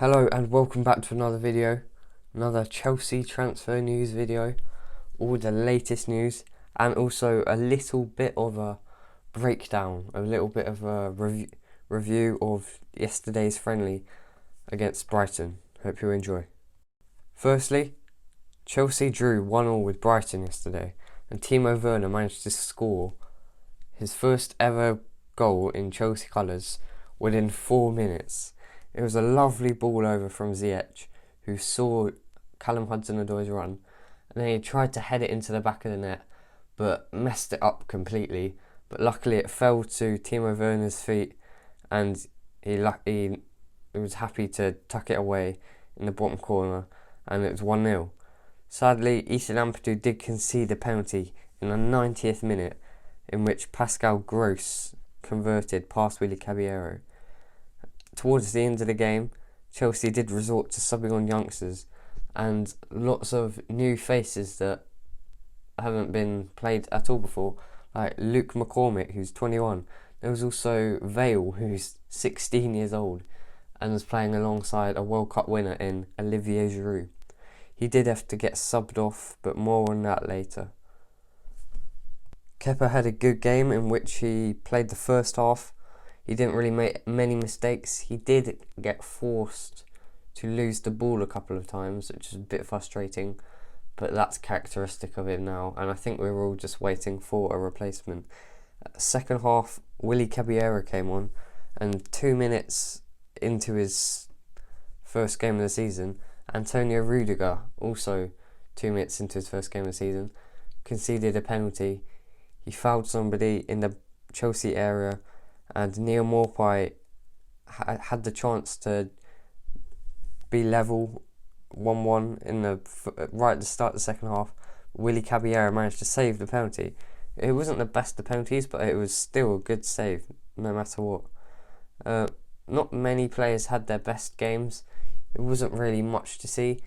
Hello and welcome back to another video, another Chelsea transfer news video, all the latest news and also a little bit of a breakdown, a little bit of a review of yesterday's friendly against Brighton. Hope you enjoy. Firstly, Chelsea drew 1-1 with Brighton yesterday and Timo Werner managed to score his first ever goal in Chelsea colours within 4 minutes. It was a lovely ball over from Ziyech, who saw Callum Hudson-Odoi's run, and then he tried to head it into the back of the net, but messed it up completely. But luckily it fell to Timo Werner's feet, and he was happy to tuck it away in the bottom corner, and it was 1-0. Sadly, Ethan Ampadu did concede a penalty in the 90th minute, in which Pascal Gross converted past Willy Caballero. Towards the end of the game, Chelsea did resort to subbing on youngsters and lots of new faces that haven't been played at all before, like Luke McCormick, who's 21. There was also Vale, who's 16 years old and was playing alongside a World Cup winner in Olivier Giroud. He did have to get subbed off, but more on that later. Kepa had a good game in which he played the first half. He didn't really make many mistakes. He did get forced to lose the ball a couple of times, which is a bit frustrating, but that's characteristic of him now, and I think we were all just waiting for a replacement. Second half, Willy Caballero came on, and 2 minutes into his first game of the season, Antonio Rudiger, also 2 minutes into his first game of the season, conceded a penalty. He fouled somebody in the Chelsea area, and Neil Maupay had the chance to be level 1-1 right at the start of the second half. Willy Caballero managed to save the penalty. It wasn't the best of penalties, but it was still a good save, no matter what. Not many players had their best games. It wasn't really much to see.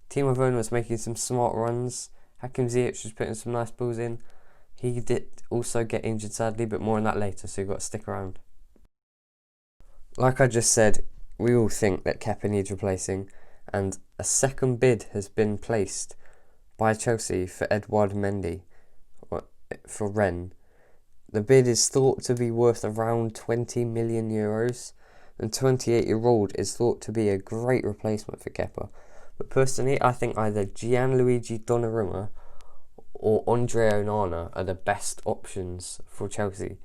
Timo Werner was making some smart runs. Hakim Ziyech was putting some nice balls in. He did also get injured sadly, but more on that later, so you've got to stick around. Like I just said, we all think that Kepa needs replacing, and a second bid has been placed by Chelsea for Edouard Mendy for Rennes. The bid is thought to be worth around 20 million euros, and 28-year-old is thought to be a great replacement for Kepa. But personally, I think either Gianluigi Donnarumma or Andre Onana are the best options for Chelsea.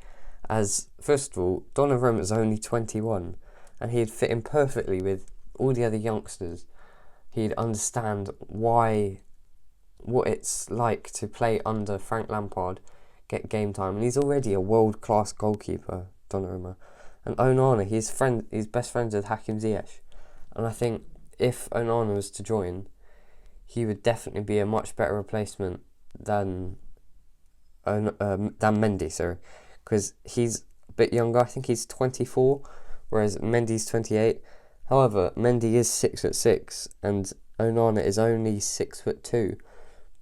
As, first of all, Donnarumma is only 21 and he'd fit in perfectly with all the other youngsters. He'd understand what it's like to play under Frank Lampard, get game time, and he's already a world-class goalkeeper, Donnarumma. And Onana, he's best friends with Hakim Ziyech, and I think if Onana was to join, he would definitely be a much better replacement than Mendy, because he's a bit younger. I think he's 24, whereas Mendy's 28. However, Mendy is 6'6", and Onana is only 6'2",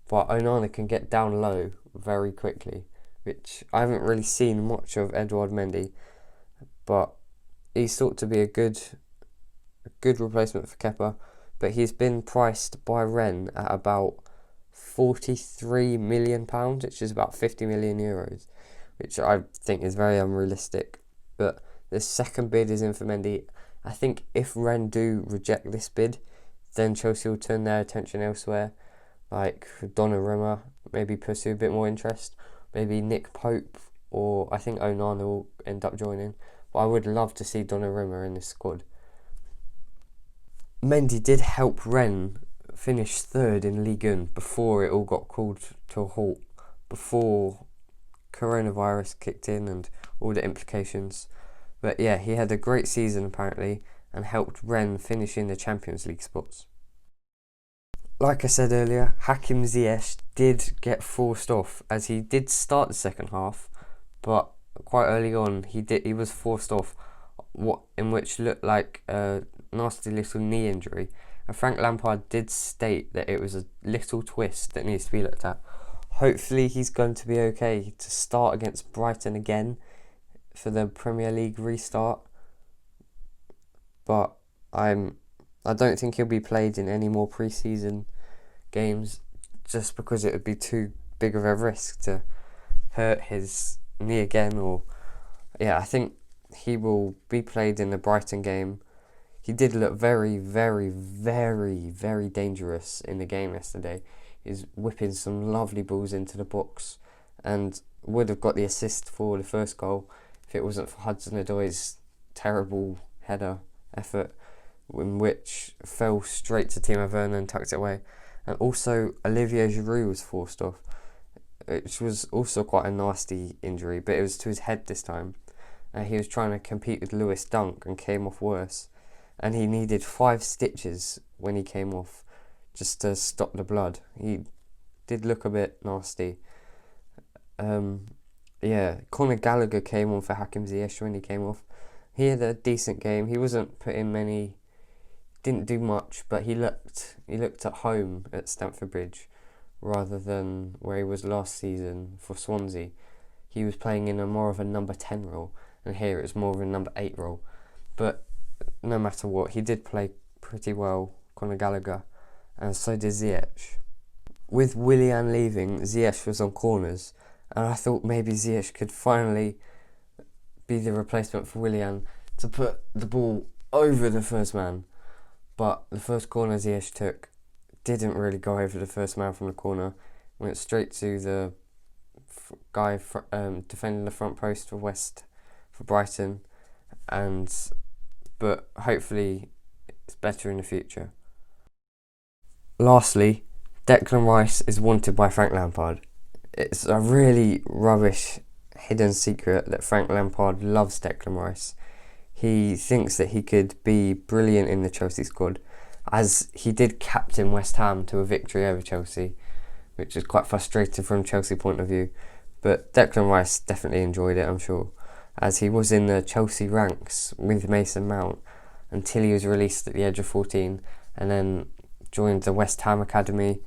but Onana can get down low very quickly, which I haven't really seen much of Edouard Mendy, but he's thought to be a good replacement for Kepa. But he's been priced by Rennes at about £43 million, which is about 50 million euros, which I think is very unrealistic. But the second bid is in for Mendy. I think if Rennes do reject this bid, then Chelsea will turn their attention elsewhere, like Donnarumma, maybe pursue a bit more interest, maybe Nick Pope, or I think Onana will end up joining. But I would love to see Donnarumma in this squad. Mendy did help Rennes finish third in Ligue 1 before it all got called to a halt, before coronavirus kicked in and all the implications. But yeah, he had a great season apparently and helped Rennes finish in the Champions League spots. Like I said earlier, Hakim Ziyech did get forced off, as he did start the second half, but quite early on he was forced off, in which looked like a nasty little knee injury. And Frank Lampard did state that it was a little twist that needs to be looked at. Hopefully he's going to be okay to start against Brighton again for the Premier League restart. But I'm I don't think he'll be played in any more pre-season games, just because it would be too big of a risk to hurt his knee again. Or I think he will be played in the Brighton game. He did look very, very, very, very dangerous in the game yesterday. He's whipping some lovely balls into the box, and would have got the assist for the first goal if it wasn't for Hudson-Odoi's terrible header effort, in which fell straight to Timo Werner and tucked it away. And also Olivier Giroud was forced off, which was also quite a nasty injury, but it was to his head this time. He was trying to compete with Lewis Dunk and came off worse, and he needed 5 stitches when he came off just to stop the blood. He did look a bit nasty. Conor Gallagher came on for Hakim Ziyech when he came off. He had a decent game. He wasn't put in many, didn't do much, but he looked at home at Stamford Bridge rather than where he was last season for Swansea. He was playing in more of a number 10 role, and here it's more of a number 8 role. But no matter what, he did play pretty well, Conor Gallagher, and so did Ziyech. With Willian leaving, Ziyech was on corners, and I thought maybe Ziyech could finally be the replacement for Willian to put the ball over the first man. But the first corner Ziyech took didn't really go over the first man from the corner. Went straight to the guy defending the front post for Brighton, but hopefully it's better in the future. Lastly, Declan Rice is wanted by Frank Lampard. It's a really rubbish hidden secret that Frank Lampard loves Declan Rice. He thinks that he could be brilliant in the Chelsea squad, as he did captain West Ham to a victory over Chelsea, which is quite frustrating from Chelsea point of view. But Declan Rice definitely enjoyed it, I'm sure, as he was in the Chelsea ranks with Mason Mount until he was released at the age of 14, and then joined the West Ham academy,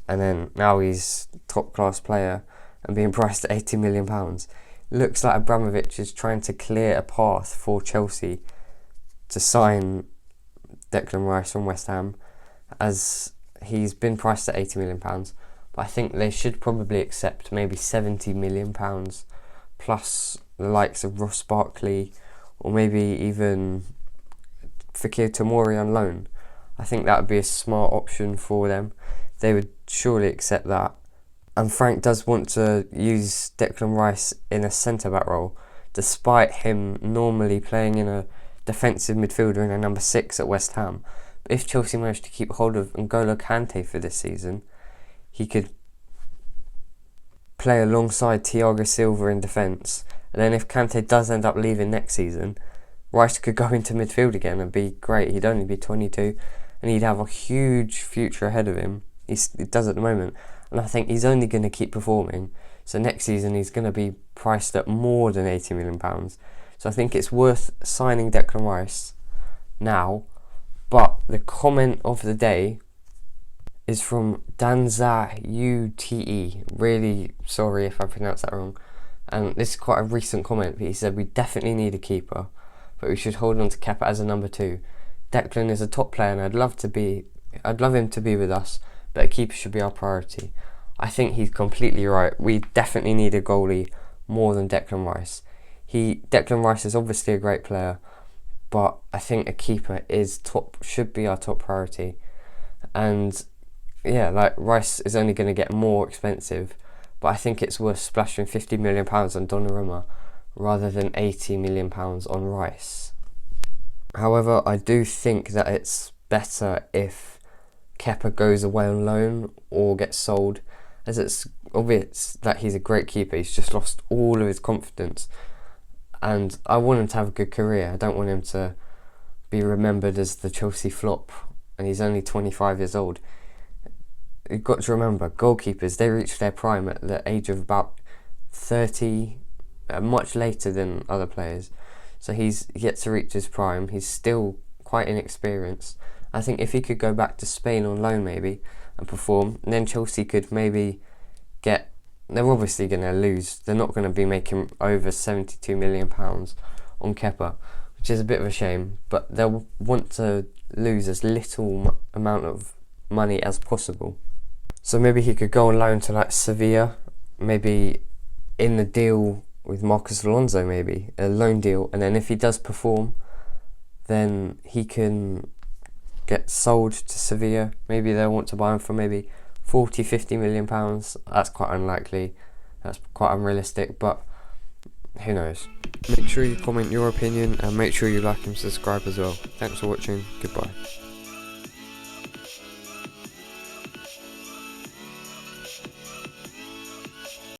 and then now he's top class player and being priced at £80 million. Looks like Abramovich is trying to clear a path for Chelsea to sign Declan Rice from West Ham, as he's been priced at £80 million. But I think they should probably accept maybe £70 million plus the likes of Ross Barkley, or maybe even Fekir Tomori on loan. I think that would be a smart option for them. They would surely accept that. And Frank does want to use Declan Rice in a centre-back role, despite him normally playing in a defensive midfielder in a number 6 at West Ham. But if Chelsea managed to keep hold of N'Golo Kante for this season, he could play alongside Thiago Silva in defence. And then if Kante does end up leaving next season, Rice could go into midfield again and be great. He'd only be 22 and he'd have a huge future ahead of him. He does at the moment. And I think he's only going to keep performing. So next season he's going to be priced at more than £80 million. So I think it's worth signing Declan Rice now. But the comment of the day is from Danza UTE. Really sorry if I pronounced that wrong. And this is quite a recent comment, but he said, "We definitely need a keeper, but we should hold on to Kepa as a number 2. Declan is a top player and I'd love him to be with us, but a keeper should be our priority." I think he's completely right. We definitely need a goalie more than Declan Rice. Declan Rice is obviously a great player, but I think a keeper should be our top priority. And Rice is only going to get more expensive, but I think it's worth splashing £50 million on Donnarumma rather than £80 million on Rice. However, I do think that it's better if Kepa goes away on loan or gets sold, as it's obvious that he's a great keeper. He's just lost all of his confidence, and I want him to have a good career. I don't want him to be remembered as the Chelsea flop, and he's only 25 years old. You've got to remember, goalkeepers, they reach their prime at the age of about 30, much later than other players. So he's yet to reach his prime. He's still quite inexperienced. I think if he could go back to Spain on loan maybe and perform, then Chelsea could maybe get... They're obviously going to lose. They're not going to be making over £72 million on Kepa. which is a bit of a shame, but they'll want to lose as little amount of money as possible. So maybe he could go on loan to like Sevilla, maybe in the deal with Marcos Alonso, maybe a loan deal, and then if he does perform, then he can get sold to Sevilla. Maybe they'll want to buy him for maybe 40-50 million pounds. That's quite unlikely, that's quite unrealistic, but who knows. Make sure you comment your opinion and make sure you like and subscribe as well. Thanks for watching, goodbye.